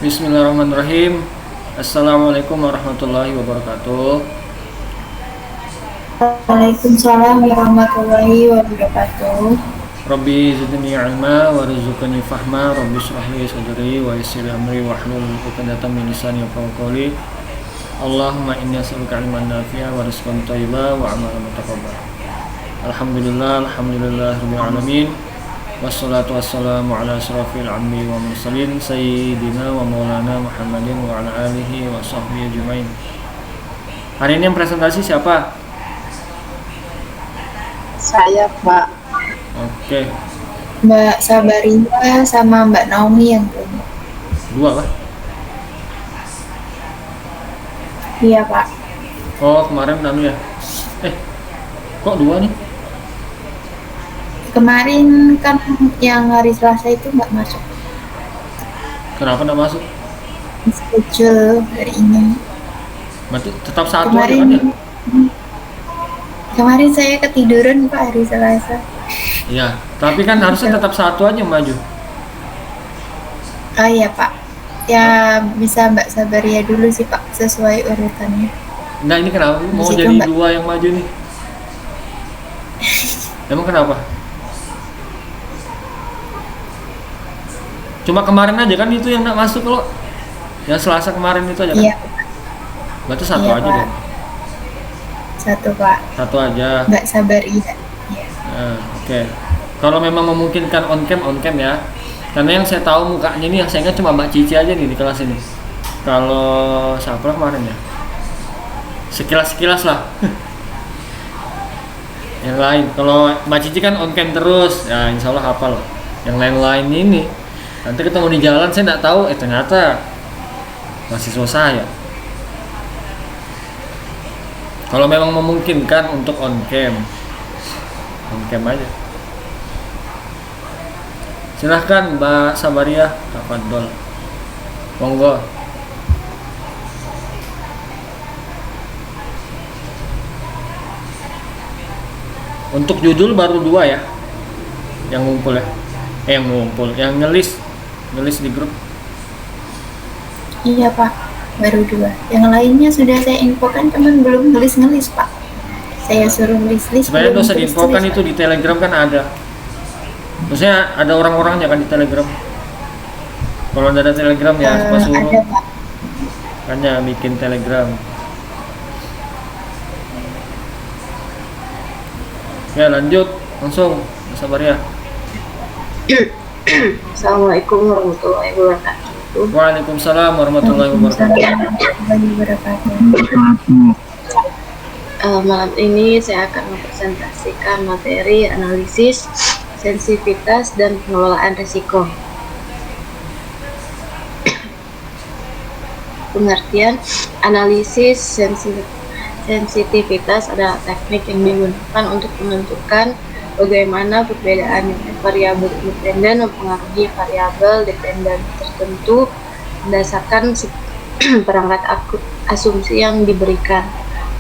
Bismillahirrahmanirrahim. Assalamualaikum warahmatullahi wabarakatuh. Waalaikumsalam warahmatullahi wabarakatuh. Rabbi zidni ilma warzuqni fahma. Rabbi shrah li sadri wa yassir li amri wahlul 'uqdatam min lisani yafqahu qawli. Allahumma inni as'aluka ilman nafi'a wa rizqan thayyiba wa amalan mutaqabbal. Alhamdulillahirabbil alamin. Wassalatu wassalamu ala asyrafil anbiya'i wa mursalin sayyidina wa maulana Muhammadin wa ala alihi wa sahbihi ajmain. Hari ini yang presentasi siapa? Saya Pak. Oke, Mbak Sabaria sama Mbak Naomi yang punya. dua kah? Iya Pak. Oh, kemarin anu ya. Kok dua nih? Kemarin kan yang hari Selasa itu nggak masuk Kenapa nggak masuk? schedule hari ini. Berarti tetap satu aja kan ya? Kemarin saya ketiduran Pak hari Selasa. Iya, tapi kan harusnya tetap satu aja yang maju. Oh iya Pak. Ya bisa Mbak Sabaria dulu sih Pak sesuai urutannya. Nah, ini kenapa mau Di situ, jadi Mbak. dua yang maju nih? Emang kenapa? Cuma kemarin aja kan itu yang nggak masuk loh. Yang Selasa kemarin itu aja kan? Iya, Berarti satu iya, aja Pak. dong. Satu Pak. Satu aja. Mbak Sabaria. Iya. Nah, oke. Kalau memang memungkinkan on cam ya. Karena yang saya tahu mukanya ini yang saya ingat cuma Mbak Cici aja nih di kelas ini. Kalau siapa kemarin ya? Sekilas lah. Yang lain, kalau Mbak Cici kan on cam terus, ya insya Allah hafal. Yang lain-lain ini, nanti ketemu di jalan saya nggak tahu, ternyata mahasiswa saya. Kalau memang memungkinkan untuk on cam aja. Silahkan Mbak Sabaria, tafadhol. Monggo. Untuk judul baru dua ya, yang ngumpul ya, yang ngelis di grup. Iya Pak, baru dua. Yang lainnya sudah saya infokan, cuman belum nulis-nulis Pak. Saya suruh nulis-nulis. Sebenarnya belum dosa tulis-tulis, diinfokan Pak. itu di Telegram kan ada. Maksudnya ada orang-orangnya kan di Telegram. Kalau ada Telegram ya cuma suruh Ada Pak. hanya bikin Telegram. Ya lanjut langsung sabar ya. Assalamualaikum warahmatullahi wabarakatuh. Waalaikumsalam warahmatullahi wabarakatuh. Warahmatullahi wabarakatuh. Malam ini saya akan mempresentasikan materi analisis sensitivitas dan pengelolaan risiko. Pengertian analisis sensitivitas adalah teknik yang digunakan untuk menentukan bagaimana perbedaan variabel independen mempengaruhi variabel dependen tertentu berdasarkan perangkat asumsi yang diberikan.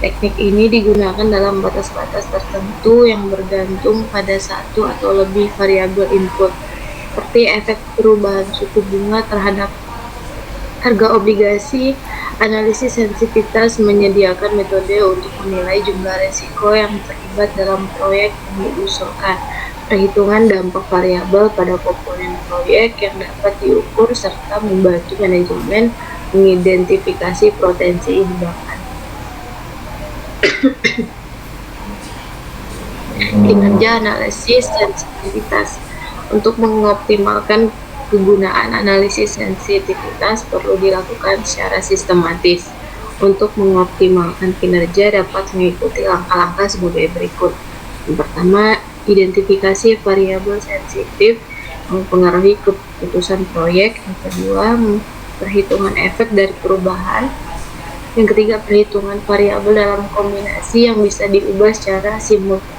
Teknik ini digunakan dalam batas-batas tertentu yang bergantung pada satu atau lebih variabel input, seperti efek perubahan suku bunga terhadap harga obligasi. Analisis sensitivitas menyediakan metode untuk menilai jumlah risiko yang terlibat dalam proyek yang diusulkan, perhitungan dampak variabel pada komponen proyek yang dapat diukur, serta membantu manajemen mengidentifikasi potensi jebakan. Kinerja analisis sensitivitas. Untuk mengoptimalkan kegunaan analisis sensitivitas perlu dilakukan secara sistematis. Untuk mengoptimalkan kinerja dapat mengikuti langkah-langkah sebagai berikut. Yang pertama, identifikasi variabel sensitif yang mempengaruhi keputusan proyek. Yang kedua, perhitungan efek dari perubahan. Yang ketiga, perhitungan variabel dalam kombinasi yang bisa diubah secara simultan.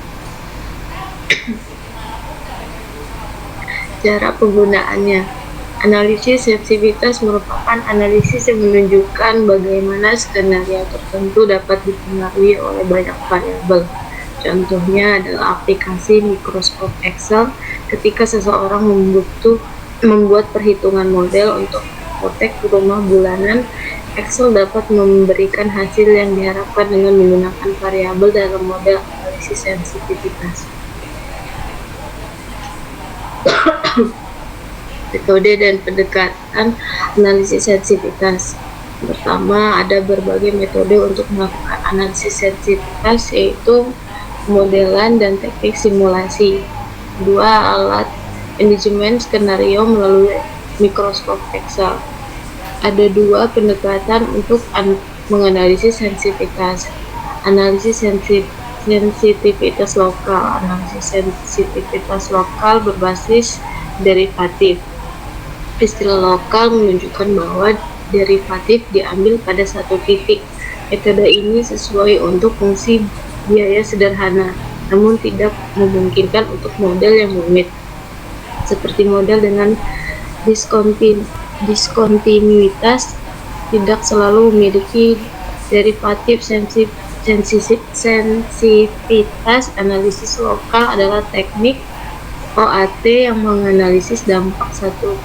Cara penggunaannya. Analisis sensitivitas merupakan analisis yang menunjukkan bagaimana skenario tertentu dapat dipengaruhi oleh banyak variabel. Contohnya adalah aplikasi Microsoft Excel ketika seseorang membuat perhitungan model untuk apotek rumah bulanan, Excel dapat memberikan hasil yang diharapkan dengan menggunakan variabel dalam model analisis sensitivitas. Metode dan pendekatan analisis sensitivitas. Pertama, ada berbagai metode untuk melakukan analisis sensitivitas, yaitu pemodelan dan teknik simulasi. Kedua, alat manajemen skenario melalui mikroskop Excel. Ada dua pendekatan untuk menganalisis sensitivitas. Analisis sensitivitas lokal. Analisis sensitivitas lokal berbasis derivatif. Istilah lokal menunjukkan bahwa derivatif diambil pada satu titik. Metode ini sesuai untuk fungsi biaya sederhana, namun tidak memungkinkan untuk model yang rumit, seperti model dengan diskontinuitas tidak selalu memiliki derivatif. Sensitivitas analisis lokal adalah teknik OAT yang menganalisis dampak satu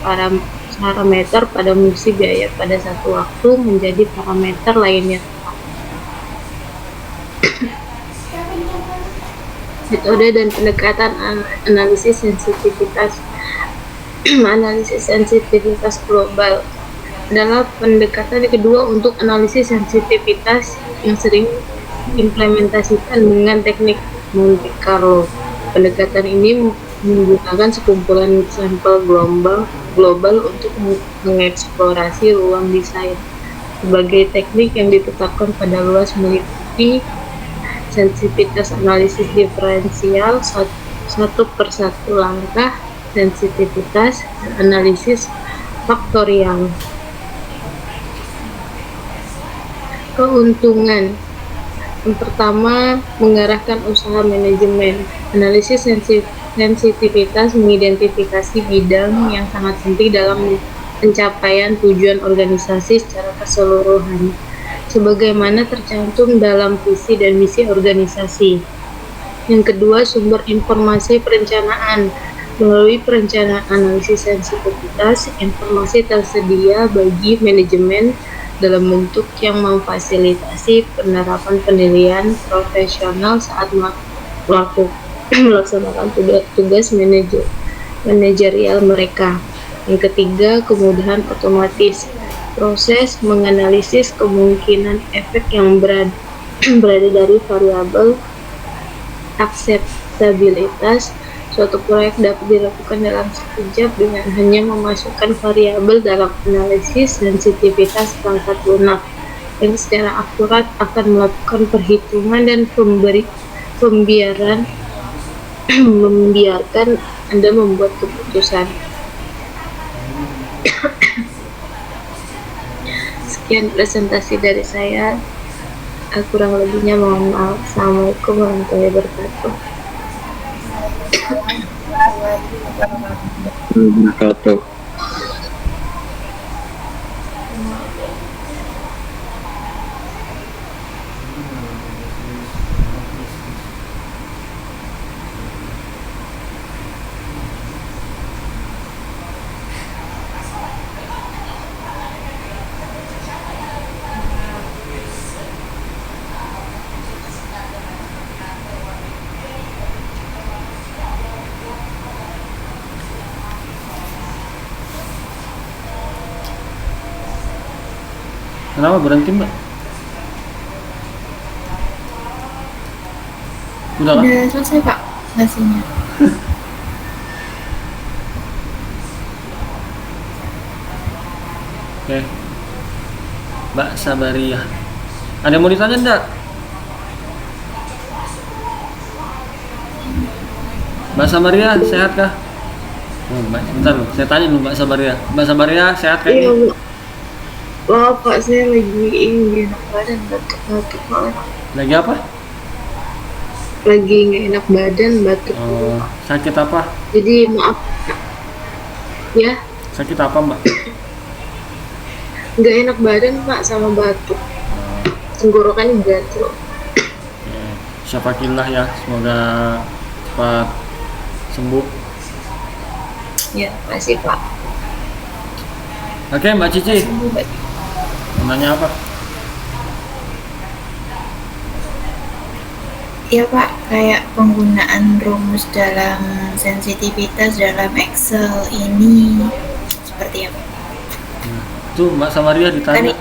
parameter pada fungsi biaya pada satu waktu menjadi parameter lainnya. Metode dan pendekatan analisis sensitivitas. Analisis sensitivitas global adalah pendekatan kedua untuk analisis sensitivitas yang sering diimplementasikan dengan teknik Monte Carlo. Pendekatan ini menggunakan sekumpulan sampel global untuk mengeksplorasi ruang desain. Sebagai teknik yang ditetapkan pada luas meliputi sensitivitas analisis diferensial satu persatu langkah, sensitivitas analisis faktorial. Keuntungan. Yang pertama, mengarahkan usaha manajemen. Analisis sensitivitas mengidentifikasi bidang yang sangat penting dalam pencapaian tujuan organisasi secara keseluruhan, sebagaimana tercantum dalam visi dan misi organisasi. Yang kedua, sumber informasi perencanaan. Melalui perencanaan analisis sensitivitas, informasi tersedia bagi manajemen dalam bentuk yang memfasilitasi penerapan penilaian profesional saat melaksanakan tugas manajerial mereka. Yang ketiga, kemudahan otomatis. Proses menganalisis kemungkinan efek yang berada dari variabel akseptabilitas. Suatu proyek dapat dilakukan dalam sekejap dengan hanya memasukkan variabel dalam analisis sensitivitas perangkat lunak yang secara akurat akan melakukan perhitungan dan membiarkan Anda membuat keputusan. Sekian presentasi dari saya. Kurang lebihnya mohon maaf. Assalamualaikum warahmatullahi wabarakatuh. Wabarakatuh. Kenapa berhenti, Mbak? Udah kan? Udah selesai Pak nasinya. Oke. Mbak Sabaria. Ada yang mau ditanya enggak? Mbak Sabaria, sehat kah? Oh, Mbak, bentar loh, saya tanya dulu Mbak Sabaria. Mbak Sabaria, sehat kah Iya, ini? Bu. Maaf Pak, saya lagi nggak enak badan, batuk banget. Lagi apa? Lagi nggak enak badan, batuk. Oh, sakit apa? Jadi maaf ya, Sakit apa, Mbak? nggak enak badan Pak sama batuk. Tenggorokan gatel. Ya, syafaqillah ya, semoga cepat sembuh. Ya, makasih Pak. Oke, Mbak Cici, Sembuh, Mbak. mau nanya apa? Iya Pak, kayak penggunaan rumus dalam sensitivitas dalam Excel ini seperti apa? Tuh Mbak Samaria ditanya. Tadi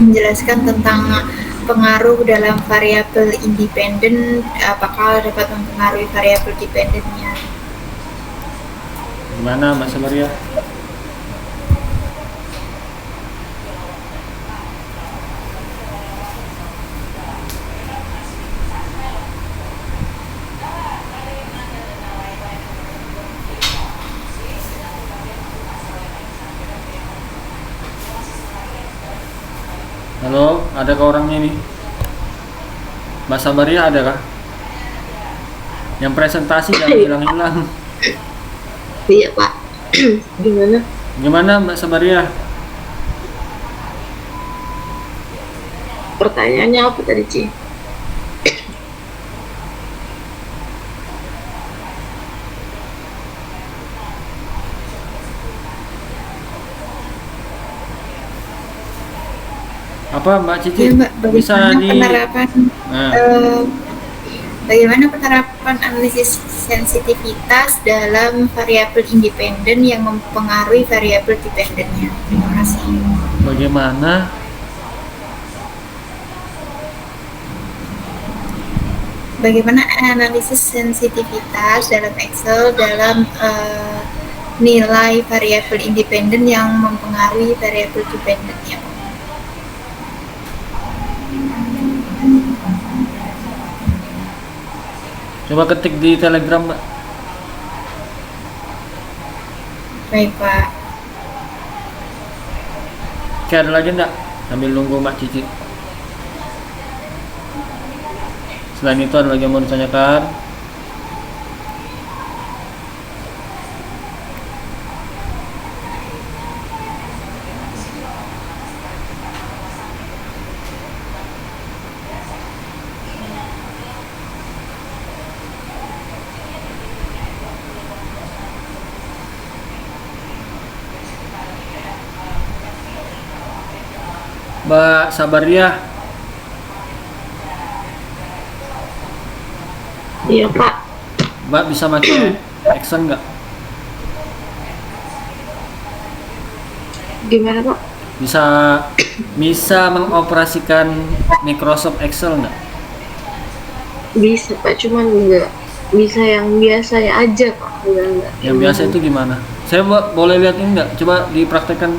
menjelaskan tentang pengaruh dalam variabel independen, apakah dapat mempengaruhi variabel dependennya? Gimana Mbak Samaria? Halo, adakah orangnya nih? Mbak Samaria ada kah? Yang presentasi jangan hilang-hilang. Iya Pak. Gimana? Gimana Mbak Samaria? Pertanyaannya apa tadi Ci? Apa Mbak Cici? Ya Mbak, Bisa bagaimana di penerapan Nah, eh, bagaimana penerapan analisis sensitivitas dalam variabel independen yang mempengaruhi variabel dependennya? Terima kasih. bagaimana Bagaimana analisis sensitivitas dalam Excel dalam nilai variabel independen yang mempengaruhi variabel dependennya? coba ketik di Telegram Mbak. Baik Pak. Oke, ada lagi enggak? Sambil nunggu Mbak Cici. Selain itu ada lagi yang mau ditanyakan? Mbak Sabaria, Iya Pak. Mbak bisa pakai Excel nggak? Gimana Pak? Bisa bisa mengoperasikan Microsoft Excel nggak? Bisa Pak, cuman enggak bisa yang biasa ya aja Pak. Enggak. Yang biasa itu gimana? Saya boleh lihat ini nggak? Coba dipraktekkan.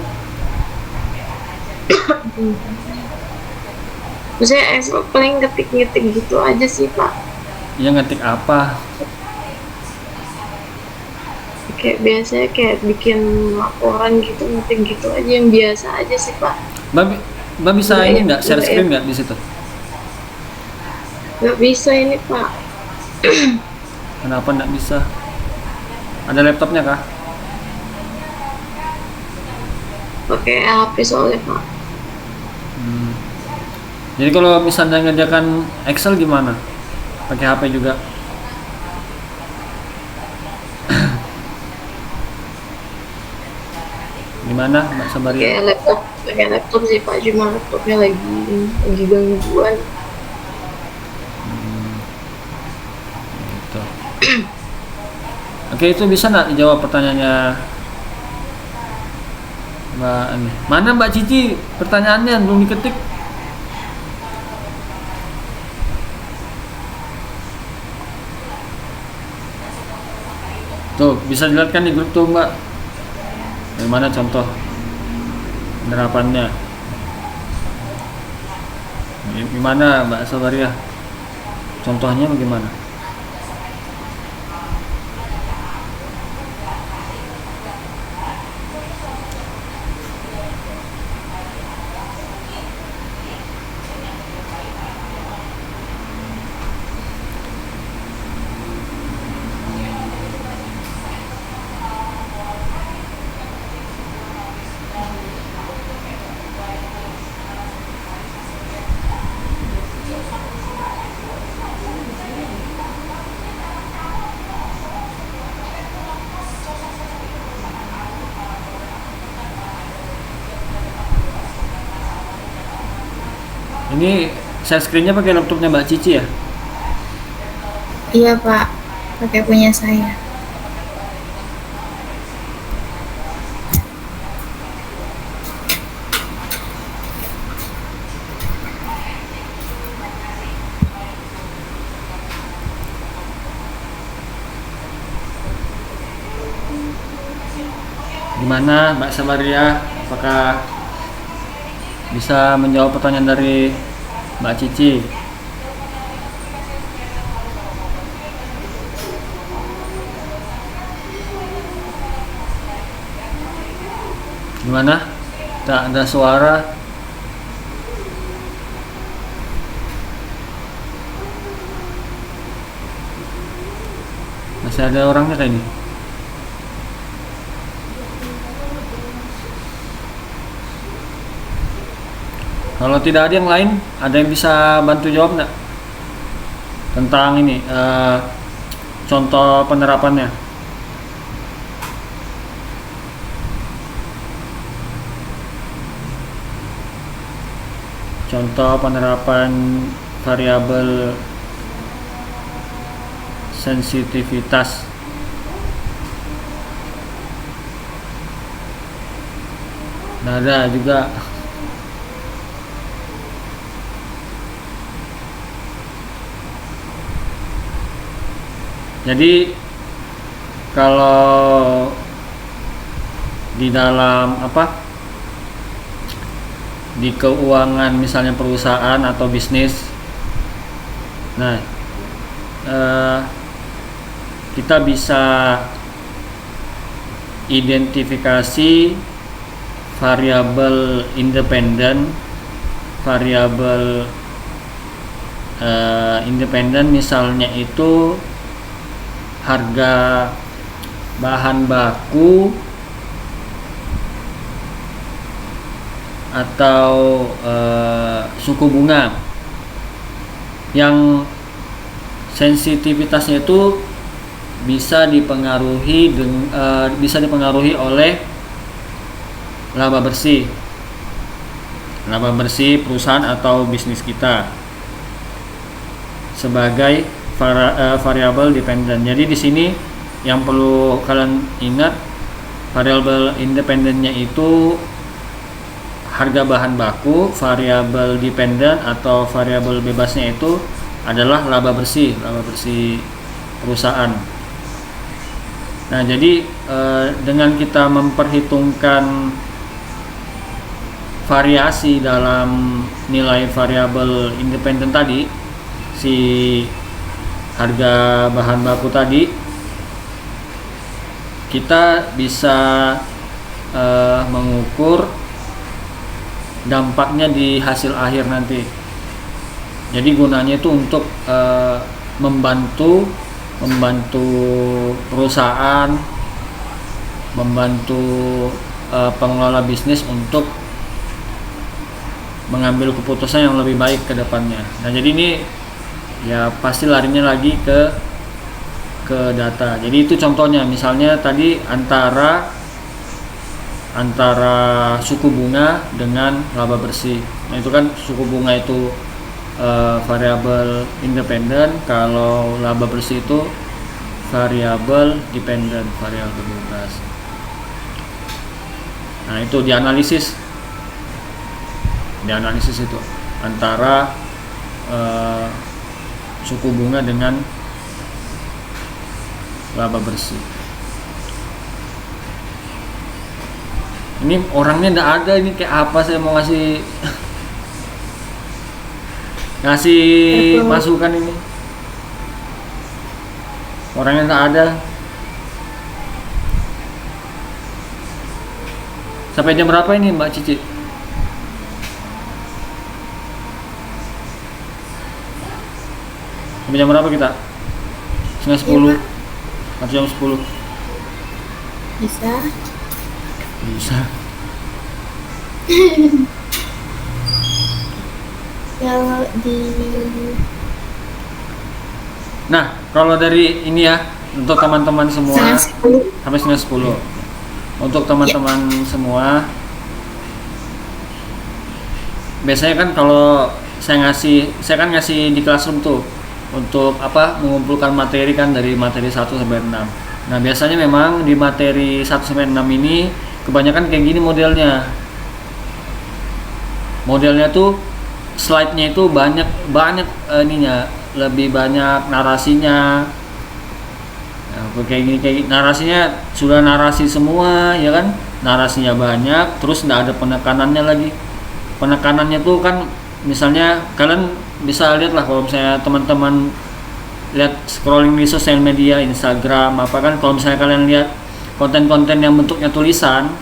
Maksudnya Excel paling ngetik-ngetik gitu aja sih Pak. Ya ngetik apa? Kayak biasanya kayak bikin laporan gitu, ngetik gitu aja yang biasa aja sih Pak. Mbak bisa Nggak, ini ya, nggak share nggak, screen ya. nggak di situ? Nggak bisa ini Pak. Kenapa nggak bisa? Ada laptopnya kah? Pakai HP soalnya Pak. Jadi kalau misalnya ngerjakan Excel gimana? Pakai HP juga? Gimana Mbak Sabaria? Pakai laptop sih Pak, cuma laptopnya lagi gangguan. Gitu. Oke, itu bisa nggak dijawab pertanyaannya Mbak Ani? Mana Mbak Cici? Pertanyaannya belum diketik. Tuh, bisa dilihat kan di grup tuh Mbak. Bagaimana contoh penerapannya? Gimana Mbak Sabaria? Contohnya bagaimana? Ini share screen-nya pakai laptopnya Mbak Cici ya? Iya Pak, pakai punya saya. Gimana Mbak Sabaria? Apakah bisa menjawab pertanyaan dari Mbak Cici? Gimana? Tak ada suara. Masih ada orangnya kayak ini. Kalau tidak ada yang lain, ada yang bisa bantu jawab nggak tentang ini contoh penerapannya? Contoh penerapan variabel sensitivitas. Nah, ada juga. Jadi kalau di dalam di keuangan misalnya perusahaan atau bisnis, nah kita bisa identifikasi variabel independen, variabel independen misalnya itu harga bahan baku atau suku bunga yang sensitivitasnya itu bisa dipengaruhi oleh laba bersih perusahaan atau bisnis kita sebagai variabel dependen. Jadi di sini yang perlu kalian ingat, variabel independennya itu harga bahan baku, variabel dependen atau variabel bebasnya itu adalah laba bersih perusahaan. Nah, jadi dengan kita memperhitungkan variasi dalam nilai variabel independen tadi, si harga bahan baku tadi, kita bisa mengukur dampaknya di hasil akhir nanti. Jadi gunanya itu untuk membantu perusahaan, membantu pengelola bisnis untuk mengambil keputusan yang lebih baik ke depannya. Nah, jadi ini ya pasti larinya lagi ke data. Jadi itu contohnya, misalnya tadi antara suku bunga dengan laba bersih. Nah, itu kan suku bunga itu variabel independen, kalau laba bersih itu variabel dependen, variabel bebas. Nah, itu dianalisis itu antara suku bunga dengan laba bersih. Ini orangnya nggak ada, ini kayak apa saya mau ngasih masukan ini, orangnya nggak ada. Sampai jam berapa ini Mbak Cici? Sampai jam berapa kita? Setengah 10 atau jam 10? Bisa. Kalau Nah, kalau dari ini ya, untuk teman-teman semua sampai setengah 10. Untuk teman-teman semua, biasanya kan kalau saya kan ngasih di Classroom tuh untuk mengumpulkan materi kan dari materi 1 sampai 6. Nah, biasanya memang di materi 1 sampai 6 ini kebanyakan kayak gini modelnya. Modelnya tuh slide-nya itu banyak lebih banyak narasinya. Nah, kayak gini narasinya sudah narasi semua ya kan, narasinya banyak, terus nggak ada penekanannya lagi. Penekanannya tuh kan misalnya kalian bisa lihat lah, kalau misalnya teman-teman lihat scrolling di sosial media, Instagram kan, kalau misalnya kalian lihat konten-konten yang bentuknya tulisan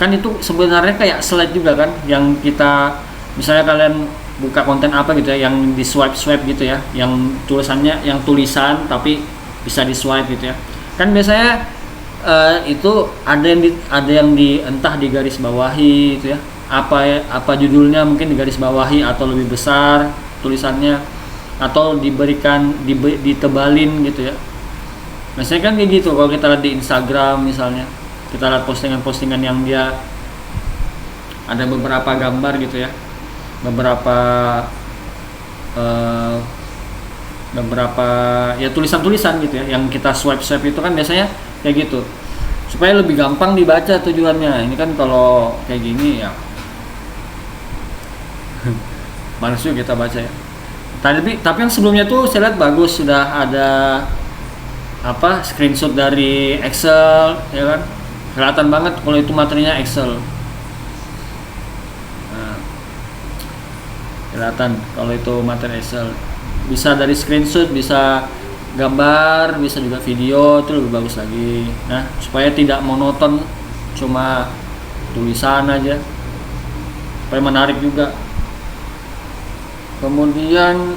kan, itu sebenarnya kayak slide juga kan, yang kita misalnya kalian buka konten gitu ya, yang di swipe gitu ya, yang tulisannya yang tulisan tapi bisa di swipe gitu ya kan, biasanya itu ada yang di entah di garis bawahi gitu ya, apa judulnya mungkin di garis bawahi atau lebih besar tulisannya, atau ditebalin gitu ya. Biasanya kan kayak gitu kalau kita lihat di Instagram misalnya, kita lihat postingan-postingan yang dia ada beberapa gambar gitu ya, beberapa ya tulisan-tulisan gitu ya, yang kita swipe itu kan biasanya kayak gitu, supaya lebih gampang dibaca tujuannya. Ini kan kalau kayak gini ya males juga kita baca ya. Tapi yang sebelumnya tuh saya lihat bagus, sudah ada screenshot dari Excel ya kan, kelihatan banget kalau itu materinya Excel. Nah, kelihatan kalau itu materi Excel, bisa dari screenshot, bisa gambar, bisa juga video, itu lebih bagus lagi. Nah, supaya tidak monoton cuma tulisan aja, supaya menarik juga. Kemudian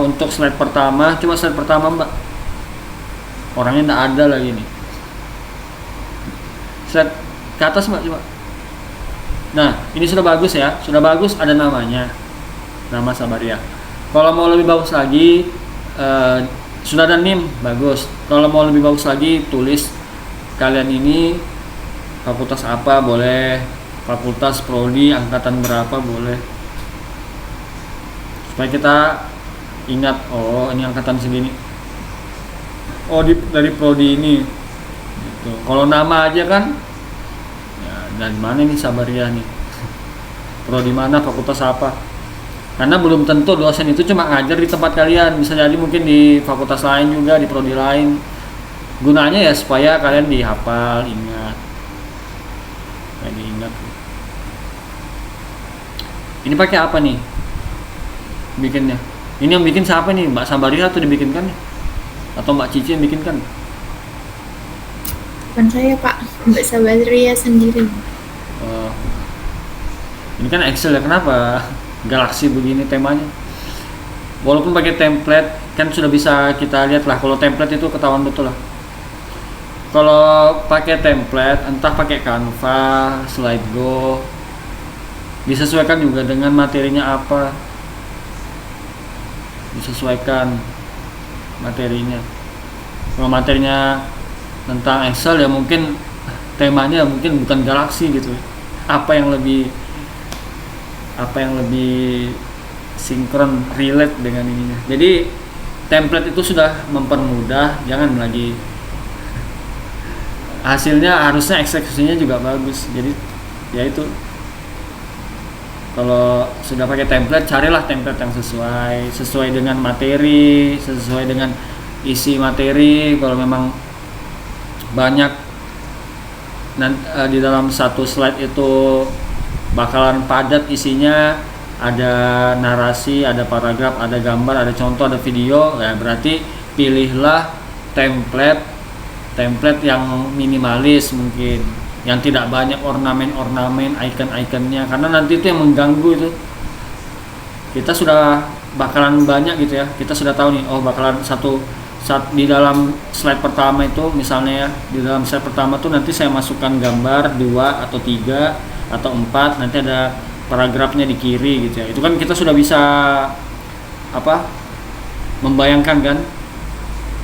untuk slide pertama, coba slide pertama Mbak, orangnya tidak ada lagi nih. Slide ke atas Mbak, coba. Nah, ini sudah bagus ya, sudah bagus, ada namanya, nama Sabaria. Kalau mau lebih bagus lagi, sudah ada NIM, bagus. Kalau mau lebih bagus lagi, tulis kalian ini fakultas apa, boleh. Fakultas prodi angkatan berapa, boleh. Supaya kita ingat, oh ini angkatan segini, oh dari prodi ini gitu. Kalau nama aja kan ya, dari mana nih Sabaria nih, prodi mana, fakultas apa. Karena belum tentu dosen itu cuma ngajar di tempat kalian, bisa jadi mungkin di fakultas lain juga, di prodi lain. Gunanya ya supaya kalian dihafal, ingat, kayak diingat. Ini pakai apa nih bikinnya? Ini yang bikin siapa nih, Mbak Sabaria atau dibikinkan nih? Atau Mbak Cici yang bikinkan? Bukan saya Pak, Mbak Sabaria sendiri. Ini kan Excel ya, kenapa galaksi begini temanya? Walaupun pakai template kan sudah bisa kita lihat lah, kalau template itu ketahuan betul lah. Kalau pakai template, entah pakai Canva, Slidego, disesuaikan juga dengan materinya apa, disesuaikan materinya. Kalau materinya tentang Excel ya mungkin temanya mungkin bukan galaksi gitu, apa yang lebih sinkron, relate dengan ininya. Jadi template itu sudah mempermudah, jangan lagi hasilnya, harusnya eksekusinya juga bagus. Jadi ya itu, kalau sudah pakai template, carilah template yang sesuai dengan materi, sesuai dengan isi materi. Kalau memang banyak di dalam satu slide itu bakalan padat isinya, ada narasi, ada paragraf, ada gambar, ada contoh, ada video, ya berarti pilihlah template yang minimalis mungkin, yang tidak banyak ornamen, icon-iconnya, karena nanti itu yang mengganggu. Itu kita sudah bakalan banyak gitu ya, kita sudah tahu nih, oh bakalan di dalam slide pertama itu misalnya ya, di dalam slide pertama tuh nanti saya masukkan gambar 2 atau 3 atau 4, nanti ada paragrafnya di kiri gitu ya. Itu kan kita sudah bisa membayangkan kan,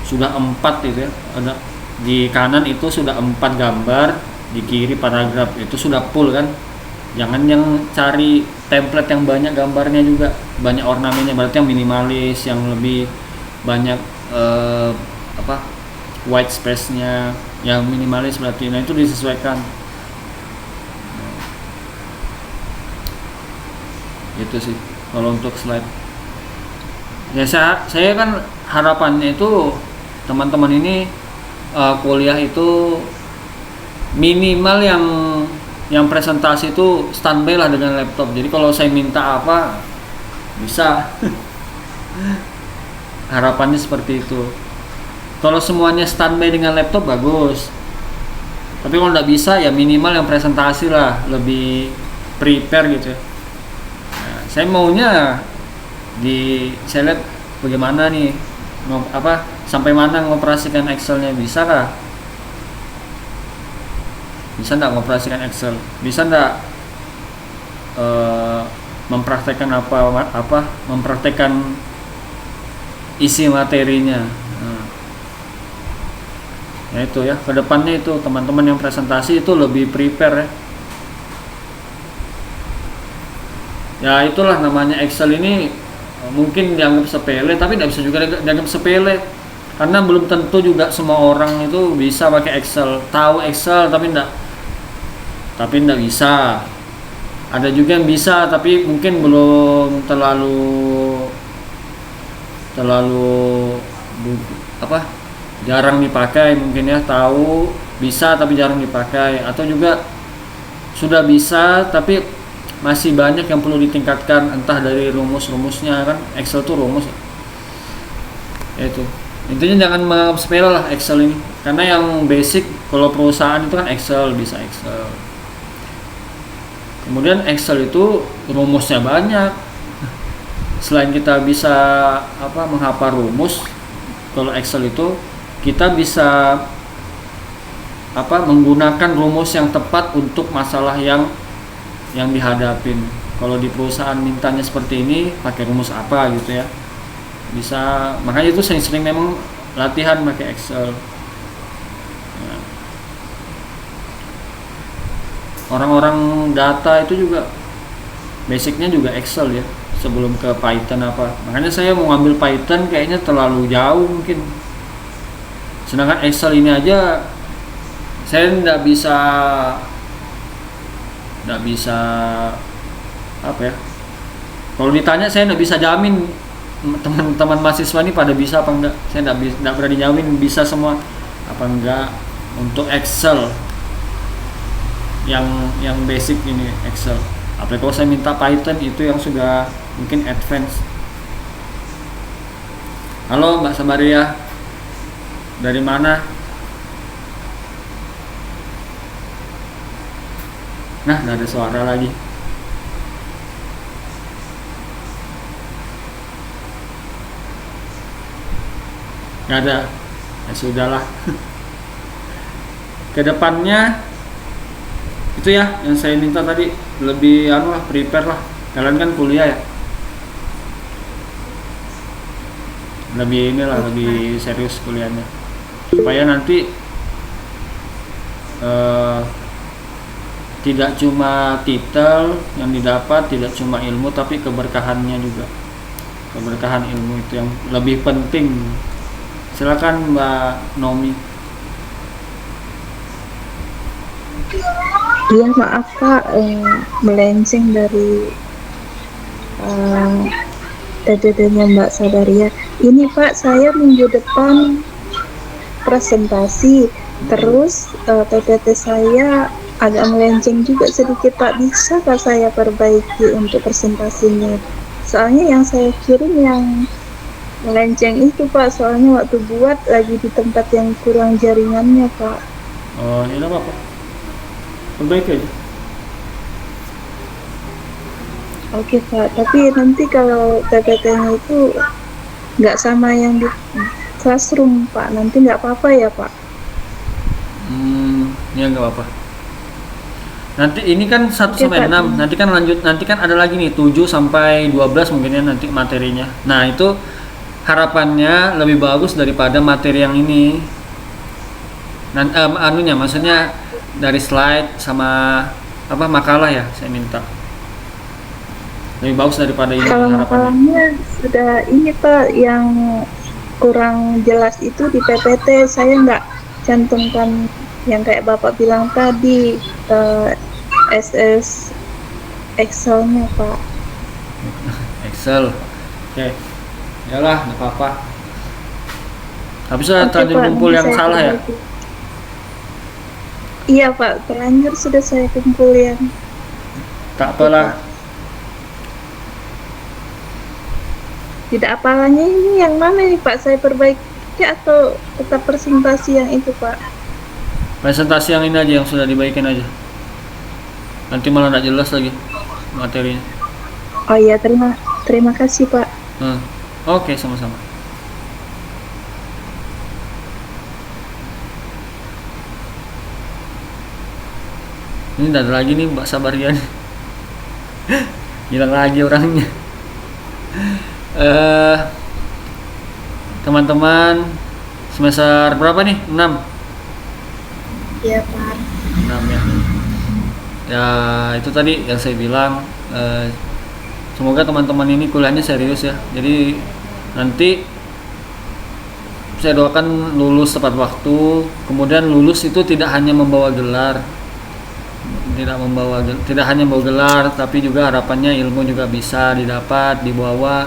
sudah 4 gitu ya, ada di kanan itu sudah 4 gambar, di kiri paragraf, itu sudah full kan. Jangan yang cari template yang banyak gambarnya juga, banyak ornamennya, berarti yang minimalis, yang lebih banyak white space-nya, yang minimalis berarti. Nah, itu disesuaikan. Itu sih kalau untuk slide. Ya saya kan harapannya itu teman-teman ini kuliah itu minimal yang presentasi itu standby lah dengan laptop. Jadi kalau saya minta apa bisa. Harapannya seperti itu. Kalau semuanya standby dengan laptop bagus. Tapi kalau nggak bisa ya minimal yang presentasi lah, lebih prepare gitu ya. Nah, saya maunya saya lihat bagaimana nih sampai mana ngoperasikan Excelnya, bisa kah? Bisa nggak ngoperasikan Excel? Bisa nggak mempraktekkan mempraktekkan isi materinya? Ya itu ya, kedepannya itu teman-teman yang presentasi itu lebih prepare ya. Ya itulah namanya Excel ini mungkin dianggap sepele, tapi tidak bisa juga dianggap sepele karena belum tentu juga semua orang itu bisa pakai Excel, tahu Excel tapi tidak bisa. Ada juga yang bisa tapi mungkin belum terlalu jarang dipakai mungkin ya, tahu bisa tapi jarang dipakai, atau juga sudah bisa tapi masih banyak yang perlu ditingkatkan, entah dari rumus-rumusnya, kan Excel tuh rumus ya. Itu intinya jangan menganggap sepele lah Excel ini, karena yang basic kalau perusahaan itu kan Excel, bisa Excel. Kemudian Excel itu rumusnya banyak. Selain kita bisa menghafal rumus, kalau Excel itu kita bisa menggunakan rumus yang tepat untuk masalah yang dihadapin. Kalau di perusahaan mintanya seperti ini, pakai rumus apa gitu ya, bisa. Makanya itu sering-sering memang latihan pakai Excel. Nah, orang-orang data itu juga basicnya juga Excel ya, sebelum ke Python makanya saya mau ngambil Python kayaknya terlalu jauh mungkin. Sedangkan Excel ini aja saya nggak bisa kalau ditanya saya nggak bisa jamin teman-teman mahasiswa ini pada bisa apa enggak. Saya nggak berani jamin bisa semua apa enggak untuk Excel yang basic ini Excel. Apalagi kalau saya minta Python itu yang sudah mungkin advance. Halo Mbak Sabaria, dari mana? Nah, nggak ada suara lagi. Nggak ada. Ya sudahlah. Kedepannya itu ya yang saya minta tadi, lebih prepare lah. Kalian kan kuliah ya. Lebih serius kuliahnya. Supaya nanti tidak cuma titel yang didapat, tidak cuma ilmu, tapi keberkahannya juga. Keberkahan ilmu itu yang lebih penting. Silakan Mbak Nomi. Iya maaf Pak, melenceng dari TTT-nya Mbak Sabaria. Ini Pak, saya minggu depan presentasi, terus TTT saya agak melenceng juga sedikit Pak. Bisa Pak saya perbaiki untuk presentasinya? Soalnya yang saya kirim yang melenceng itu Pak, soalnya waktu buat lagi di tempat yang kurang jaringannya Pak. Oh, ini apa Pak? Perbaiki aja. Oke Pak, tapi nanti kalau TPT-nya itu nggak sama yang di classroom Pak, nanti nggak apa-apa ya Pak? Ya nggak apa-apa. Nanti ini kan 1 sampai 6, nanti kan lanjut, nanti kan ada lagi nih 7 sampai 12 mungkin ya nanti materinya. Nah itu harapannya lebih bagus daripada materi yang ini. Maksudnya dari slide sama makalah ya saya minta. lebih bagus daripada ini Kalau harapannya. makalahnya sudah ini Pak, yang kurang jelas itu di PPT saya nggak cantumkan yang kayak Bapak bilang tadi, SS Excel-nya Pak. Excel. Oke. Yalah, nggak apa-apa. Tapi sudah Oke, terlanjur Pak, kumpul nanti yang saya salah ya. perbaiki. Iya Pak, terlanjur sudah saya kumpul yang Tak apalah. tidak apalanya ini yang mana nih Pak, saya perbaiki atau tetap presentasi yang itu Pak? Presentasi yang ini aja yang sudah dibaikin aja. Nanti malah nggak jelas lagi materinya. Oh iya, terima kasih Pak. Oke, sama-sama. Ini nggak ada lagi nih Mbak Sabarian. Hilang lagi orangnya. Teman-teman semester berapa nih? 6. Iya Pak. 6 ya. Ya itu tadi yang saya bilang, semoga teman-teman ini kuliahnya serius ya. Jadi nanti saya doakan lulus tepat waktu. Kemudian lulus itu tidak hanya membawa gelar, tidak hanya membawa gelar, tapi juga harapannya ilmu juga bisa didapat, dibawa,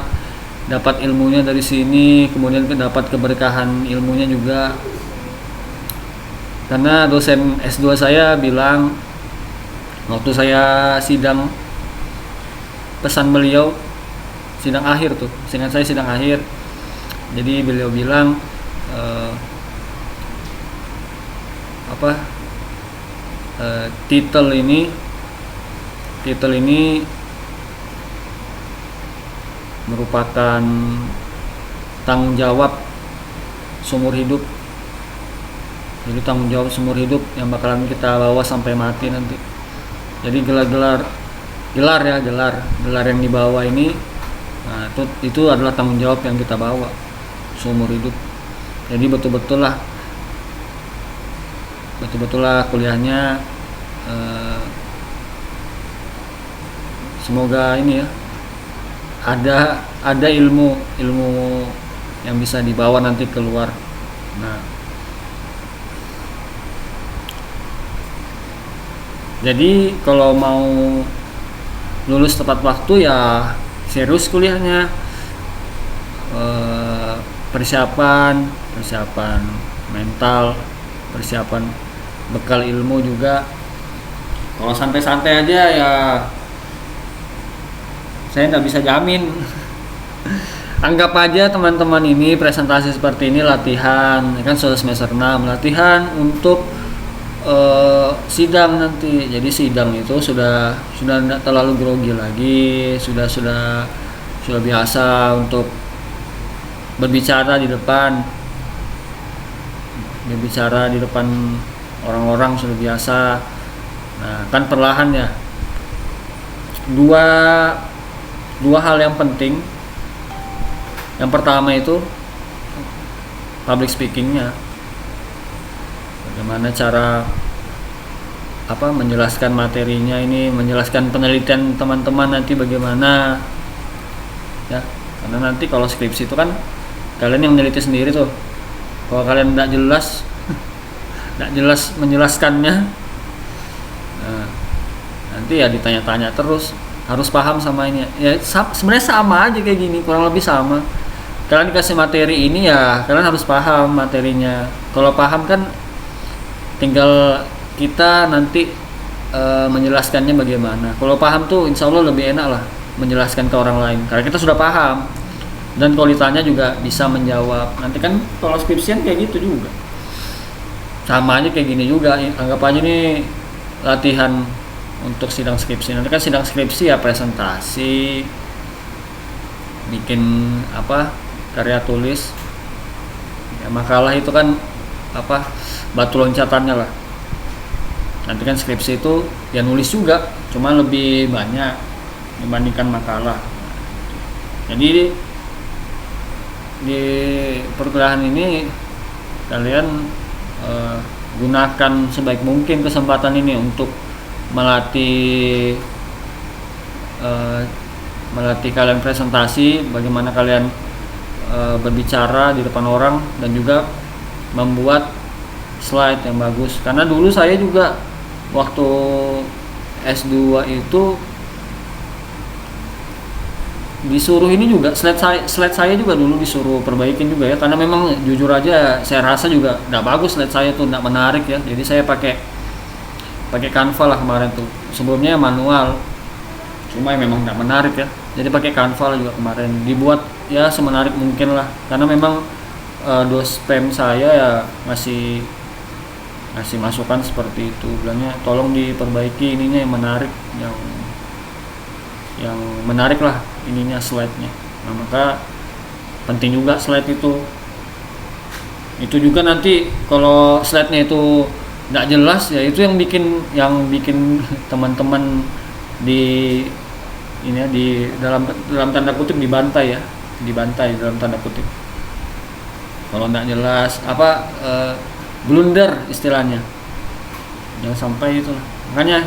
dapat ilmunya dari sini, kemudian dapat keberkahan ilmunya juga. Karena dosen S2 saya bilang waktu saya sidang, pesan beliau sidang akhir tuh, seingat saya sidang akhir. Jadi beliau bilang titel ini merupakan tanggung jawab seumur hidup. Jadi tanggung jawab seumur hidup yang bakalan kita bawa sampai mati nanti. Jadi gelar yang dibawa ini, nah, itu adalah tanggung jawab yang kita bawa seumur hidup. Jadi betul-betul lah kuliahnya, semoga ini ya ada ilmu yang bisa dibawa nanti keluar. Nah, jadi kalau mau lulus tepat waktu ya serius kuliahnya, persiapan mental, persiapan bekal ilmu juga. Kalau santai-santai aja ya saya nggak bisa jamin. Anggap aja teman-teman ini presentasi seperti ini latihan, kan sudah semester 6, latihan untuk sidang nanti. Jadi sidang itu sudah tidak terlalu grogi lagi, sudah biasa untuk berbicara di depan orang-orang, sudah biasa. Nah, kan perlahan ya. Dua hal yang penting. Yang pertama itu public speakingnya. Bagaimana cara menjelaskan materinya ini, menjelaskan penelitian teman-teman nanti bagaimana ya. Karena nanti kalau skripsi itu kan kalian yang meneliti sendiri tuh. Kalau kalian tidak jelas menjelaskannya, nah, nanti ya ditanya-tanya terus. Harus paham sama ini ya, sebenarnya sama aja kayak gini, kurang lebih sama. Kalian dikasih materi ini ya kalian harus paham materinya. Kalau paham kan tinggal kita nanti menjelaskannya bagaimana. Kalau paham tuh insya Allah lebih enak lah menjelaskan ke orang lain, karena kita sudah paham dan kalau ditanya juga bisa menjawab. Nanti kan kalau skripsian kayak gitu juga, sama aja kayak gini juga. Anggap aja nih latihan untuk sidang skripsi. Nanti kan sidang skripsi ya presentasi, bikin karya tulis ya, makalah itu kan batu loncatannya lah. Nanti kan skripsi itu ya nulis juga, cuma lebih banyak dibandingkan makalah. Jadi di perkuliahan ini kalian gunakan sebaik mungkin kesempatan ini untuk melatih melatih kalian presentasi, bagaimana kalian berbicara di depan orang, dan juga membuat slide yang bagus. Karena dulu saya juga waktu S2 itu disuruh ini juga, slide saya juga dulu disuruh perbaikin juga ya, karena memang jujur aja saya rasa juga nggak bagus slide saya tuh, nggak menarik ya. Jadi saya pakai Canva lah kemarin tuh. Sebelumnya manual, cuma memang nggak menarik ya, jadi pakai Canva juga kemarin, dibuat ya semenarik mungkin lah, karena memang dospem saya ya ngasih masukan seperti itu, bilangnya tolong diperbaiki ininya yang menarik, yang menarik lah ininya, slide-nya. Nah, maka penting juga slide itu juga nanti kalau slide-nya itu nggak jelas ya, itu yang bikin teman-teman di ini ya, di dalam tanda kutip dibantai dalam tanda kutip. Kalau nggak jelas blunder istilahnya, jangan sampai itu. Makanya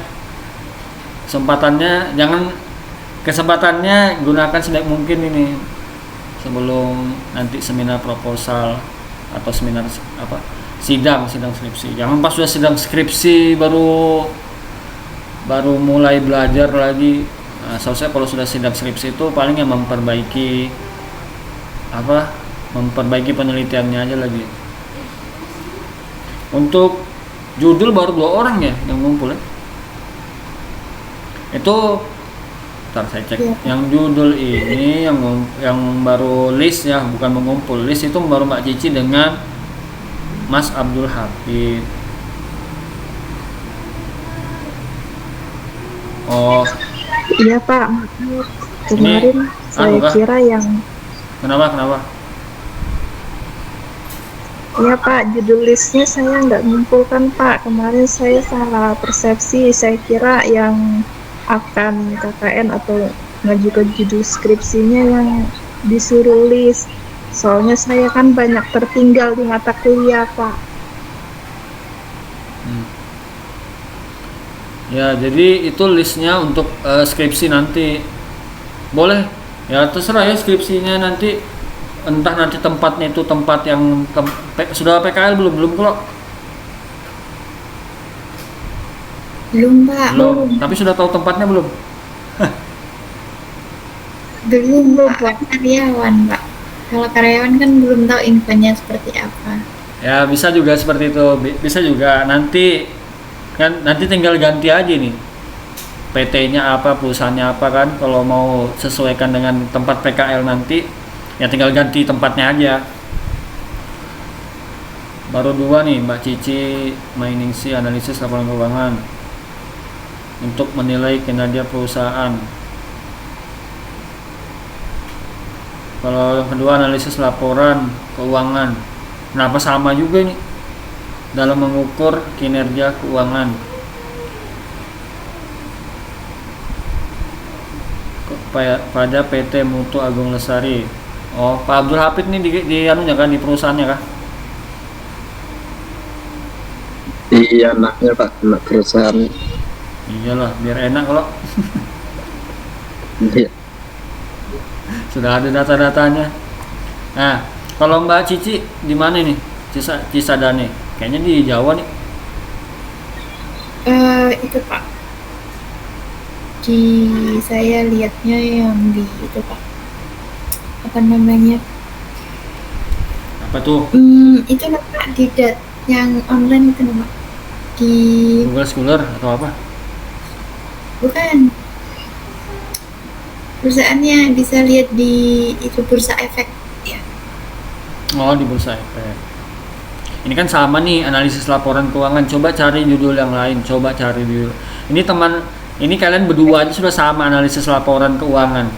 kesempatannya gunakan sebaik mungkin ini sebelum nanti seminar proposal atau seminar sidang skripsi. Jangan pas sudah sidang skripsi baru mulai belajar lagi. Nah, seharusnya kalau sudah sidang skripsi itu paling yang memperbaiki penelitiannya aja lagi. Untuk judul baru 2 orang ya yang ngumpul ya. Itu ntar saya cek. Yang judul ini yang baru list ya, bukan mengumpul. List itu baru Mbak Cici dengan Mas Abdul Hafid. Oh Iya Pak, kemarin saya kira yang kenapa? Iya Pak, judul listnya saya nggak ngumpulkan Pak. Kemarin saya salah persepsi, saya kira yang akan KKN atau ngajukan judul skripsinya yang disuruh list. Soalnya saya kan banyak tertinggal di mata kuliah Pak. Ya, jadi itu listnya untuk skripsi nanti. Boleh ya, terserah ya skripsinya nanti, entah nanti tempatnya itu tempat yang sudah PKL belum kok? Belum Pak. Belum. Tapi sudah tahu tempatnya belum? Belum Pak, karyawan Pak. Kalau karyawan kan belum tahu infonya seperti apa. Ya bisa juga seperti itu, bisa juga nanti tinggal ganti aja nih PT-nya apa, perusahaannya apa kan. Kalau mau sesuaikan dengan tempat PKL nanti ya tinggal ganti tempatnya aja. Baru 2 nih, Mbak Cici Mainingsi, analisis laporan keuangan untuk menilai kinerja perusahaan. Kalau yang kedua analisis laporan keuangan. Kenapa sama juga nih dalam mengukur kinerja keuangan? Pada PT Mutu Agung Lestari. Oh, Pak Abdul Hafid nih di anunya kan, di perusahaannya kah? Iya, anaknya Pak, anak perusahaan. Iyalah, biar enak kalau Iya. sudah ada data-datanya. Nah, kalau Mbak Cici di mana nih? Cisadane. Kayaknya di Jawa nih. Itu Pak. Saya lihatnya yang di itu Pak. Apa namanya? Apa tuh? Itu lah Pak, di yang online itu Pak. Di Google Scholar atau apa? bukan. Perusahaannya bisa lihat di itu Bursa Efek ya. Oh, di Bursa Efek. Ini kan sama nih, analisis laporan keuangan. Coba cari judul yang lain. Ini kalian berdua aja sudah sama, analisis laporan keuangan.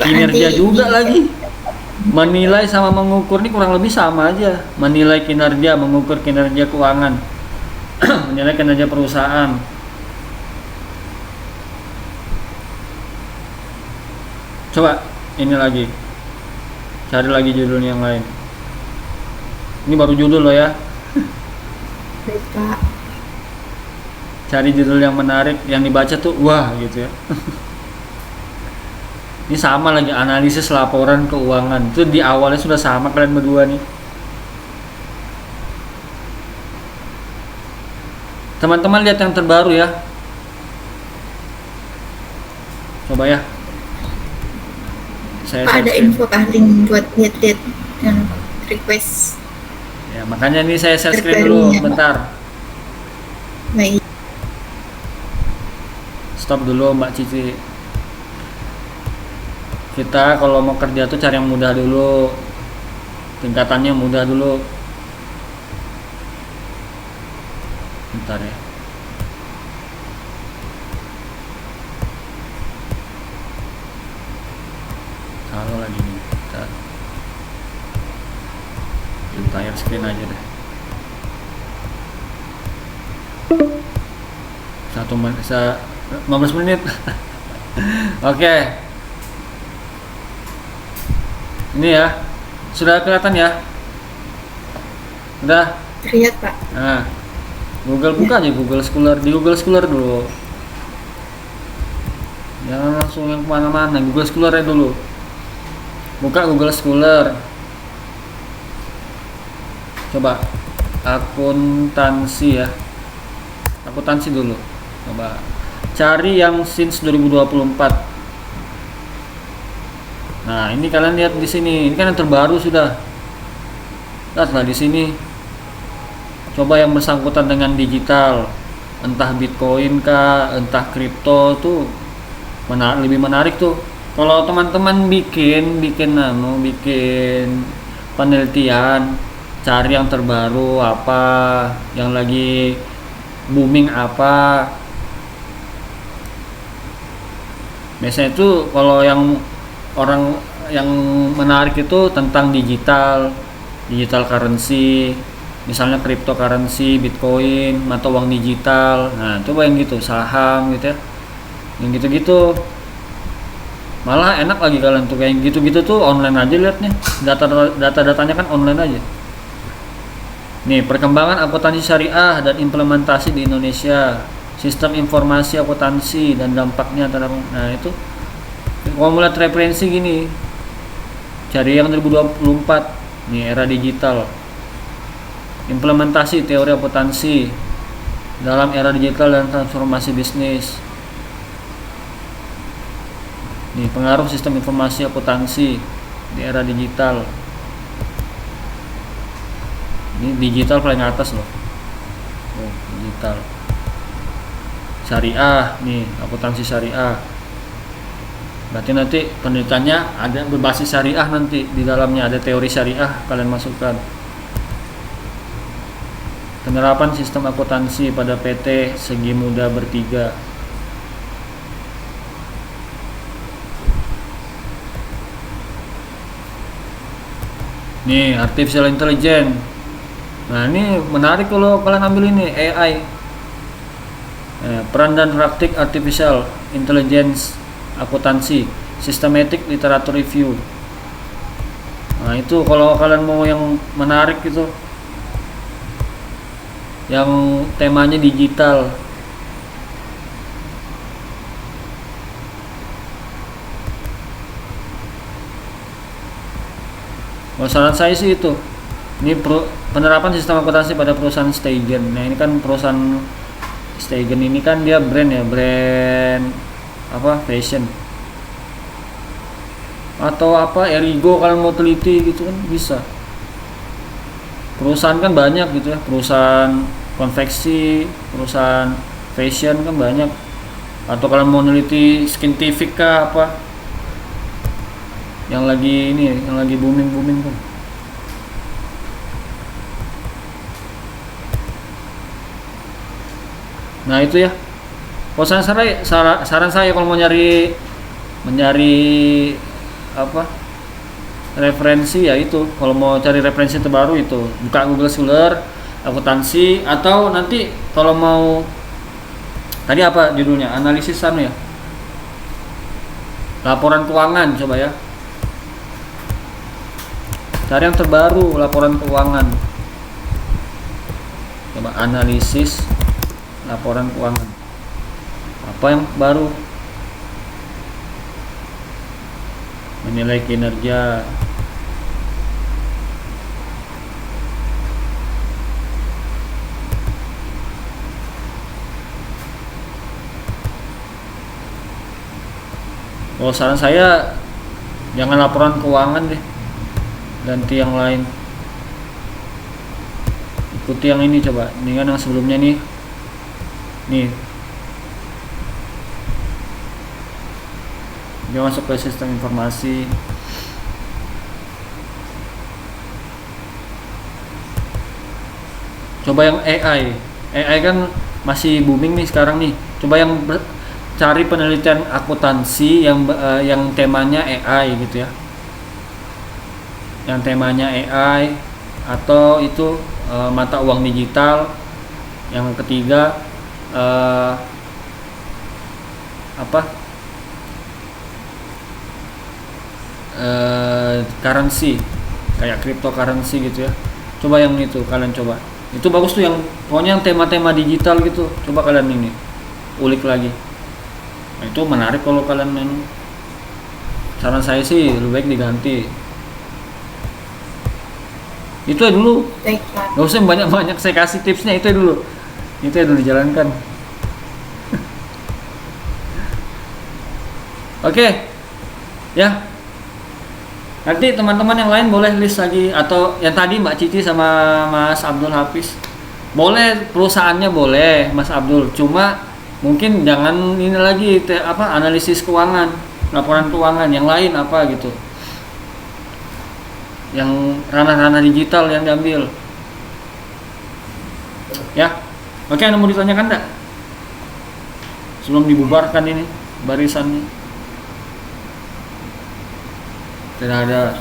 Kinerja juga lagi. Menilai sama mengukur ini kurang lebih sama aja. Menilai kinerja, mengukur kinerja keuangan. Menilai kinerja perusahaan. Coba ini lagi. Cari lagi judulnya yang lain. Ini baru judul loh ya. Baik Pak. cari judul yang menarik, yang dibaca tuh wah gitu ya. Ini sama lagi analisis laporan keuangan. Itu di awalnya sudah sama kalian berdua nih. Teman-teman lihat yang terbaru ya. Coba ya. Saya Pak, ada share. info kah link buat lihat-lihat yang request? Ya, makanya ini saya share screen dulu Terbarunya, Pak. bentar. Baik. Stop dulu Mbak Cici. Kita kalau mau kerja tuh cari yang mudah dulu. Tingkatannya mudah dulu. Bentar ya. Kalau lagi nih kita entire screen aja deh. 15 menit. Oke. Ini ya. Sudah kelihatan ya? Udah. Terlihat, Pak. Nah, Google buka aja Google Scholar. Di Google Scholar dulu. Jangan langsung yang kemana-mana. Google Scholar dulu. Buka Google Scholar. Coba akuntansi ya. Akuntansi dulu. Coba cari yang since 2024. Nah, ini kalian lihat di sini. Ini kan yang terbaru sudah. Lihatlah di sini. Coba yang bersangkutan dengan digital, entah Bitcoin kah, entah kripto tuh lebih menarik tuh. Kalau teman-teman bikin penelitian, cari yang terbaru apa, yang lagi booming apa. Biasanya itu kalau yang orang yang menarik itu tentang digital currency, misalnya cryptocurrency, Bitcoin atau uang digital. Nah, coba yang gitu, saham gitu ya. Yang gitu-gitu. Malah enak lagi kalian tuh kayak gitu-gitu tuh online aja liatnya. Data-datanya kan online aja. Nih, perkembangan akuntansi syariah dan implementasi di Indonesia, sistem informasi akuntansi dan dampaknya terhadap. Nah, itu kalau mulai referensi gini. Cari yang 2024. Nih, era digital. Implementasi teori akuntansi dalam era digital dan transformasi bisnis. Nih, pengaruh sistem informasi akuntansi di era digital. Ini digital paling atas loh. Oh, digital. Syariah, nih, akuntansi syariah. Berarti nanti penelitiannya ada berbasis syariah, nanti di dalamnya ada teori syariah kalian masukkan. Penerapan sistem akuntansi pada PT Segi Muda Bertiga. Nih, artificial intelligence. Nah, ini menarik kalau kalian ambil ini AI. Peran dan praktik artificial intelligence akuntansi, systematic literature review. Nah, itu kalau kalian mau yang menarik gitu, yang temanya digital. Saran saya sih itu. Ini penerapan sistem akuntansi pada perusahaan Steigen. Nah, ini kan perusahaan Steigen ini kan dia brand ya, brand apa, fashion. Atau apa, Erigo kalian mau teliti gitu kan bisa. Perusahaan kan banyak gitu ya, perusahaan konveksi, perusahaan fashion kan banyak. Atau kalian mau neliti scientific kah apa, yang lagi ini, yang lagi booming kan. Nah, itu ya. Kalau saran saya kalau mau mencari apa, referensi ya itu. Kalau mau cari referensi terbaru itu buka Google Scholar akuntansi, atau nanti kalau mau tadi apa judulnya, analisis ya, laporan keuangan. Coba ya, cari yang terbaru laporan keuangan. Coba analisis laporan keuangan. Apa yang baru? Menilai kinerja. Kalau saran saya jangan laporan keuangan deh, ganti yang lain. Ikuti yang ini coba, ini kan yang sebelumnya nih. Dia masuk ke sistem informasi. Coba yang AI kan masih booming nih sekarang nih. Coba yang cari penelitian akuntansi yang temanya AI gitu ya. Yang temanya AI atau itu mata uang digital. Yang ketiga currency, kayak cryptocurrency gitu ya. Coba yang itu kalian coba. Itu bagus tuh, yang pokoknya yang tema-tema digital gitu. Coba kalian ini ulik lagi. Nah, itu menarik kalau kalian main. Saran saya sih lebih baik diganti. Itu ya dulu. Baik, Pak. Gak usah banyak-banyak saya kasih tipsnya, itu ya dulu. Itu ya dulu dijalankan. Oke. Ya. Nanti teman-teman yang lain boleh list lagi, atau yang tadi Mbak Cici sama Mas Abdul Hafiz. Boleh, perusahaannya boleh Mas Abdul. Cuma mungkin jangan ini lagi analisis keuangan, laporan keuangan, yang lain apa gitu. Yang ranah-ranah digital yang diambil. Ya. Oke, ada mau ditanyakan enggak? Sebelum dibubarkan ini barisannya. Tidak ada.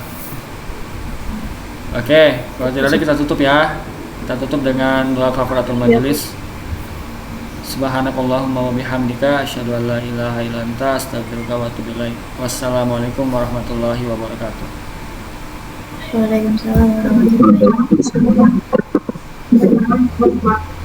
Oke, kalau tidak ada kita tutup ya. Kita tutup dengan doa kafaratul majelis. Subhanakallahumma wa bihamdika asyhadu an la ilaha illa anta astaghfiruka wa atubu ilaik. Wassalamualaikum warahmatullahi wabarakatuh. Waalaikumsalam warahmatullahi wabarakatuh.